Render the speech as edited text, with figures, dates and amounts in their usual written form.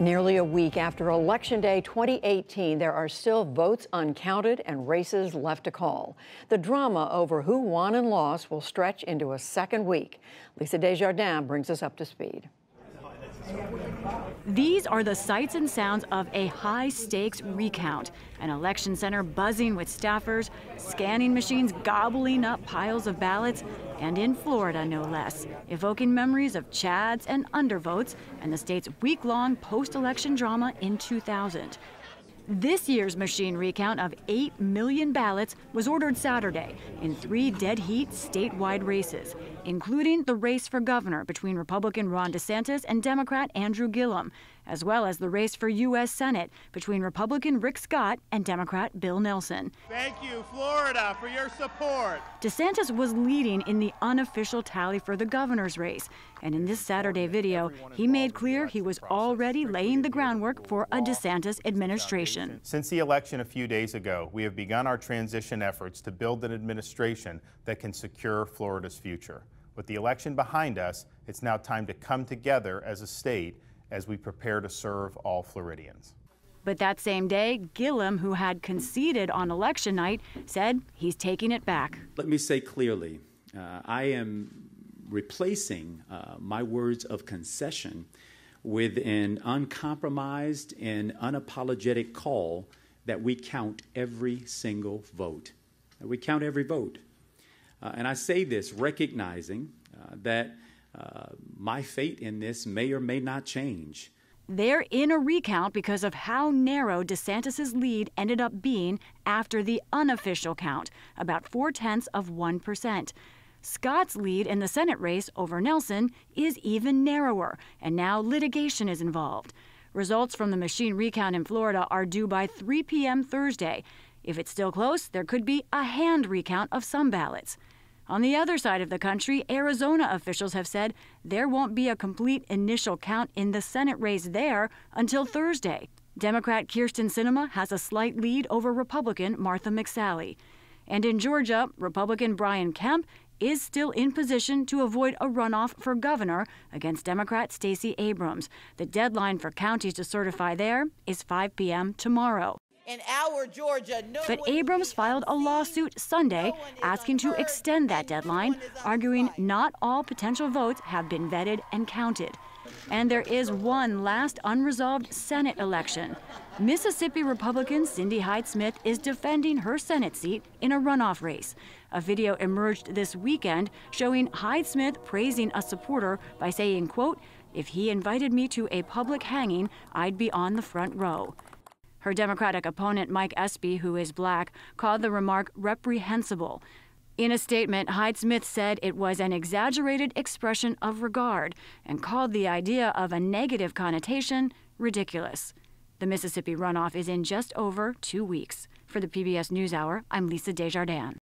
Nearly a week after Election Day 2018, there are still votes uncounted and races left to call. The drama over who won and lost will stretch into a second week. Lisa Desjardins brings us up to speed. These are the sights and sounds of a high-stakes recount. An election center buzzing with staffers, scanning machines gobbling up piles of ballots, and in Florida, no less, evoking memories of chads and undervotes and the state's week-long post-election drama in 2000. This year's machine recount of 8 million ballots was ordered Saturday in 3 dead-heat statewide races, including the race for governor between Republican Ron DeSantis and Democrat Andrew Gillum, as well as the race for U.S. Senate between Republican Rick Scott and Democrat Bill Nelson. Thank you, Florida, for your support. DeSantis was leading in the unofficial tally for the governor's race, and in this Saturday video, he made clear he was already laying the groundwork for a DeSantis administration. Since the election a few days ago, we have begun our transition efforts to build an administration that can secure Florida's future. With the election behind us, it's now time to come together as a state as we prepare to serve all Floridians. But that same day, Gillum, who had conceded on election night, said he's taking it back. Let me say clearly, I am replacing my words of concession with an uncompromised and unapologetic call that we count every single vote. That we count every vote. And I say this recognizing that my fate in this may or may not change. They're in a recount because of how narrow DeSantis' lead ended up being after the unofficial count, about 0.4%. Scott's lead in the Senate race over Nelson is even narrower, and now litigation is involved. Results from the machine recount in Florida are due by 3 p.m. Thursday. If it's still close, there could be a hand recount of some ballots. On the other side of the country, Arizona officials have said there won't be a complete initial count in the Senate race there until Thursday. Democrat Kyrsten Sinema has a slight lead over Republican Martha McSally. And in Georgia, Republican Brian Kemp is still in position to avoid a runoff for governor against Democrat Stacey Abrams. The deadline for counties to certify there is 5 p.m. tomorrow. In our Georgia, but Abrams filed a lawsuit Sunday asking to extend that deadline, arguing not all potential votes have been vetted and counted. And there is one last unresolved Senate election. Mississippi Republican Cindy Hyde-Smith is defending her Senate seat in a runoff race. A video emerged this weekend showing Hyde-Smith praising a supporter by saying, quote, "If he invited me to a public hanging, I'd be on the front row." Her Democratic opponent, Mike Espy, who is black, called the remark reprehensible. In a statement, Hyde-Smith said it was an exaggerated expression of regard and called the idea of a negative connotation ridiculous. The Mississippi runoff is in just over 2 weeks. For the PBS NewsHour, I'm Lisa Desjardins.